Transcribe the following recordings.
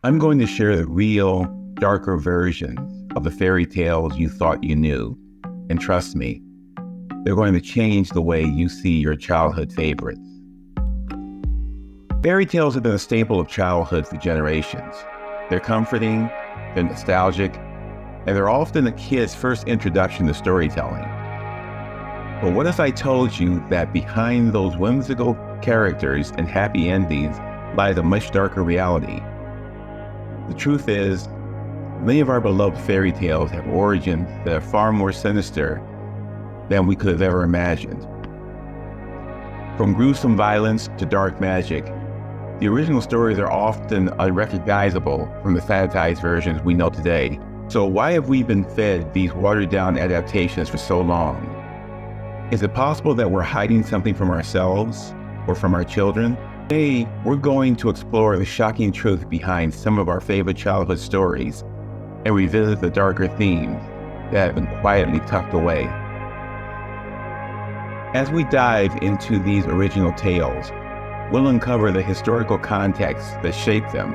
I'm going to share the real, darker versions of the fairy tales you thought you knew. And trust me, they're going to change the way you see your childhood favorites. Fairy tales have been a staple of childhood for generations. They're comforting, they're nostalgic, and they're often a kid's first introduction to storytelling. But what if I told you that behind those whimsical characters and happy endings lies a much darker reality? The truth is, many of our beloved fairy tales have origins that are far more sinister than we could have ever imagined. From gruesome violence to dark magic, the original stories are often unrecognizable from the sanitized versions we know today. So why have we been fed these watered-down adaptations for so long? Is it possible that we're hiding something from ourselves or from our children? Today, we're going to explore the shocking truth behind some of our favorite childhood stories and revisit the darker themes that have been quietly tucked away. As we dive into these original tales, we'll uncover the historical context that shaped them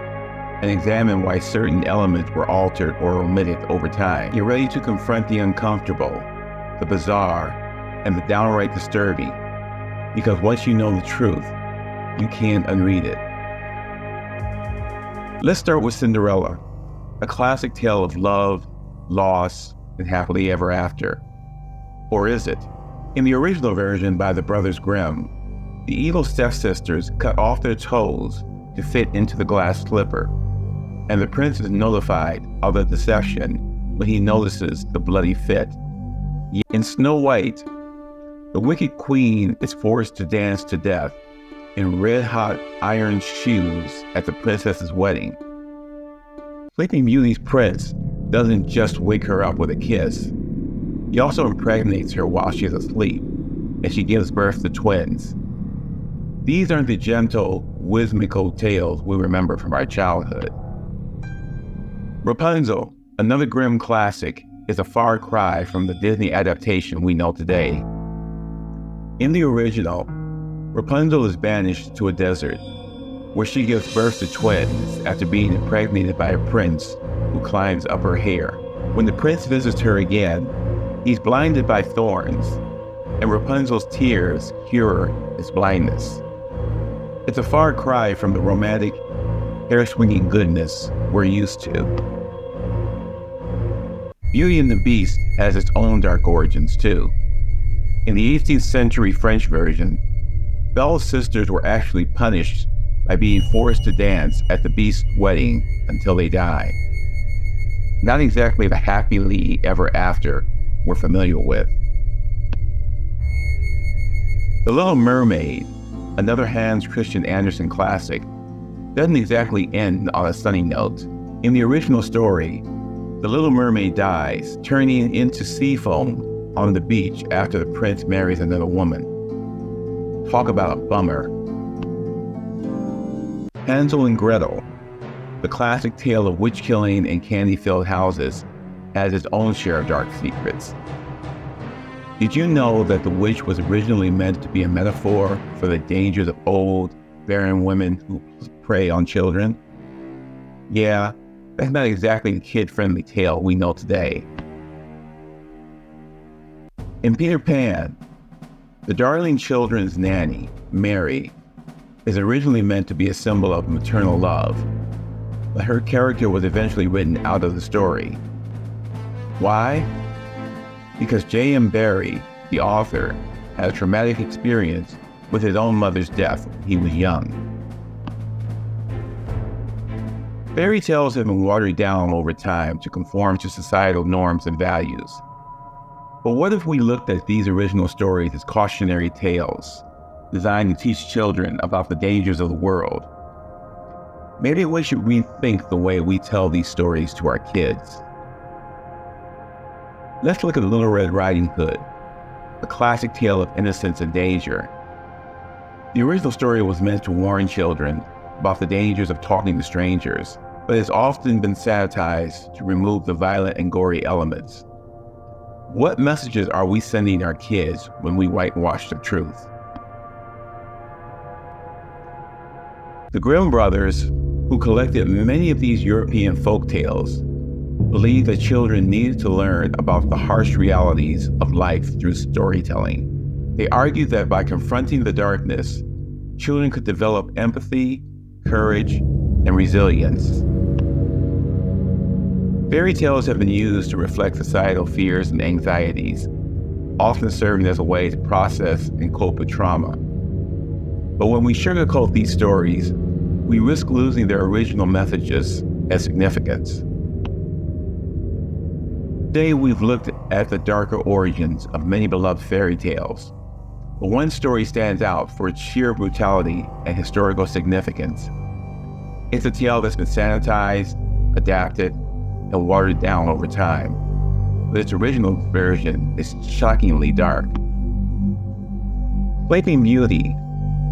and examine why certain elements were altered or omitted over time. You're ready to confront the uncomfortable, the bizarre, and the downright disturbing, because once you know the truth, you can't unread it. Let's start with Cinderella, a classic tale of love, loss, and happily ever after. Or is it? In the original version by the Brothers Grimm, the evil stepsisters cut off their toes to fit into the glass slipper, and the prince is notified of the deception when he notices the bloody fit. In Snow White, the wicked queen is forced to dance to death in red-hot iron shoes at the princess's wedding. Sleeping Beauty's prince doesn't just wake her up with a kiss. He also impregnates her while she's asleep, and she gives birth to twins. These aren't the gentle, whimsical tales we remember from our childhood. Rapunzel, another Grimm classic, is a far cry from the Disney adaptation we know today. In the original, Rapunzel is banished to a desert, where she gives birth to twins after being impregnated by a prince who climbs up her hair. When the prince visits her again, he's blinded by thorns, and Rapunzel's tears cure his blindness. It's a far cry from the romantic, hair-swinging goodness we're used to. Beauty and the Beast has its own dark origins too. In the 18th century French version, Belle's sisters were actually punished by being forced to dance at the Beast's wedding until they die. Not exactly the happily ever after we're familiar with. The Little Mermaid, another Hans Christian Andersen classic, doesn't exactly end on a sunny note. In the original story, the Little Mermaid dies, turning into sea foam on the beach after the prince marries another woman. Talk about a bummer. Hansel and Gretel, the classic tale of witch killing and candy-filled houses, has its own share of dark secrets. Did you know that the witch was originally meant to be a metaphor for the dangers of old, barren women who prey on children? Yeah, that's not exactly the kid-friendly tale we know today. In Peter Pan, the darling children's nanny, Mary, is originally meant to be a symbol of maternal love, but her character was eventually written out of the story. Why? Because J.M. Barrie, the author, had a traumatic experience with his own mother's death when he was young. Fairy tales have been watered down over time to conform to societal norms and values. But what if we looked at these original stories as cautionary tales, designed to teach children about the dangers of the world? Maybe we should rethink the way we tell these stories to our kids. Let's look at Little Red Riding Hood, a classic tale of innocence and danger. The original story was meant to warn children about the dangers of talking to strangers, but it's often been sanitized to remove the violent and gory elements. What messages are we sending our kids when we whitewash the truth? The Grimm brothers who collected many of these European folk tales, believed that children needed to learn about the harsh realities of life through storytelling. They argued that by confronting the darkness, children could develop empathy, courage, and resilience. Fairy tales have been used to reflect societal fears and anxieties, often serving as a way to process and cope with trauma. But when we sugarcoat these stories, we risk losing their original messages and significance. Today, we've looked at the darker origins of many beloved fairy tales, but one story stands out for its sheer brutality and historical significance. It's a tale that's been sanitized, adapted, and watered down over time, but its original version is shockingly dark. Sleeping Beauty,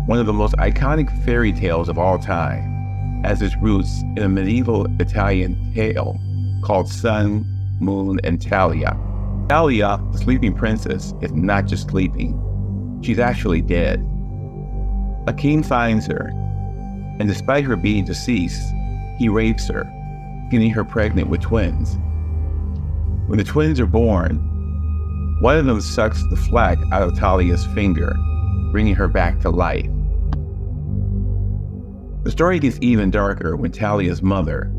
one of the most iconic fairy tales of all time, has its roots in a medieval Italian tale called Sun, Moon, and Talia. Talia, the sleeping princess, is not just sleeping. She's actually dead. A king finds her, and despite her being deceased, he rapes her, getting her pregnant with twins. When the twins are born, one of them sucks the fleck out of Talia's finger, bringing her back to life. The story gets even darker when Talia's mother,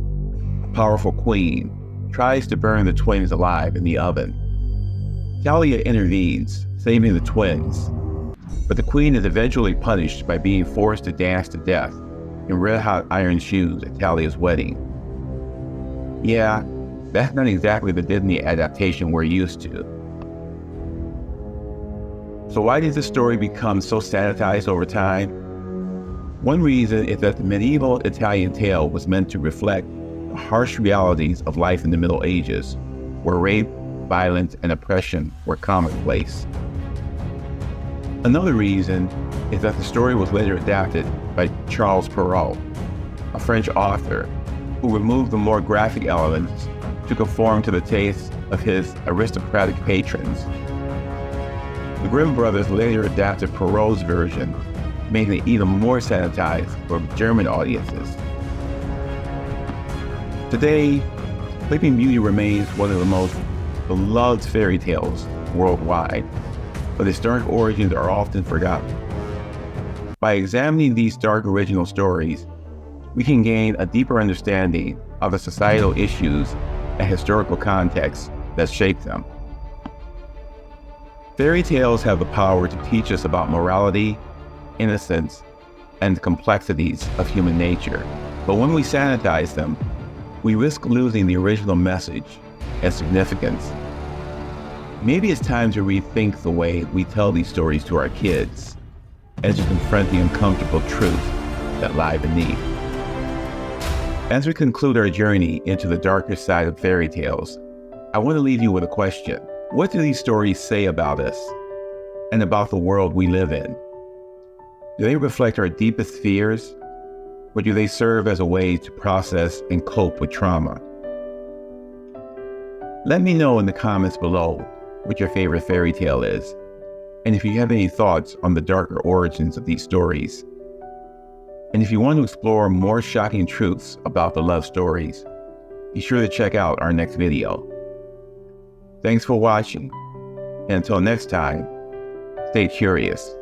a powerful queen, tries to burn the twins alive in the oven. Talia intervenes, saving the twins, but the queen is eventually punished by being forced to dance to death in red-hot iron shoes at Talia's wedding. Yeah, that's not exactly the Disney adaptation we're used to. So why did this story become so sanitized over time? One reason is that the medieval Italian tale was meant to reflect the harsh realities of life in the Middle Ages, where rape, violence, and oppression were commonplace. Another reason is that the story was later adapted by Charles Perrault, a French author, who removed the more graphic elements to conform to the taste of his aristocratic patrons. The Grimm brothers later adapted Perrault's version, making it even more sanitized for German audiences. Today, Sleeping Beauty remains one of the most beloved fairy tales worldwide, but its dark origins are often forgotten. By examining these dark original stories, we can gain a deeper understanding of the societal issues and historical context that shape them. Fairy tales have the power to teach us about morality, innocence, and the complexities of human nature. But when we sanitize them, we risk losing the original message and significance. Maybe it's time to rethink the way we tell these stories to our kids and to confront the uncomfortable truth that lie beneath. As we conclude our journey into the darker side of fairy tales, I want to leave you with a question. What do these stories say about us and about the world we live in? Do they reflect our deepest fears, or do they serve as a way to process and cope with trauma? Let me know in the comments below what your favorite fairy tale is, and if you have any thoughts on the darker origins of these stories. And if you want to explore more shocking truths about the love stories, be sure to check out our next video. Thanks for watching, and until next time, stay curious.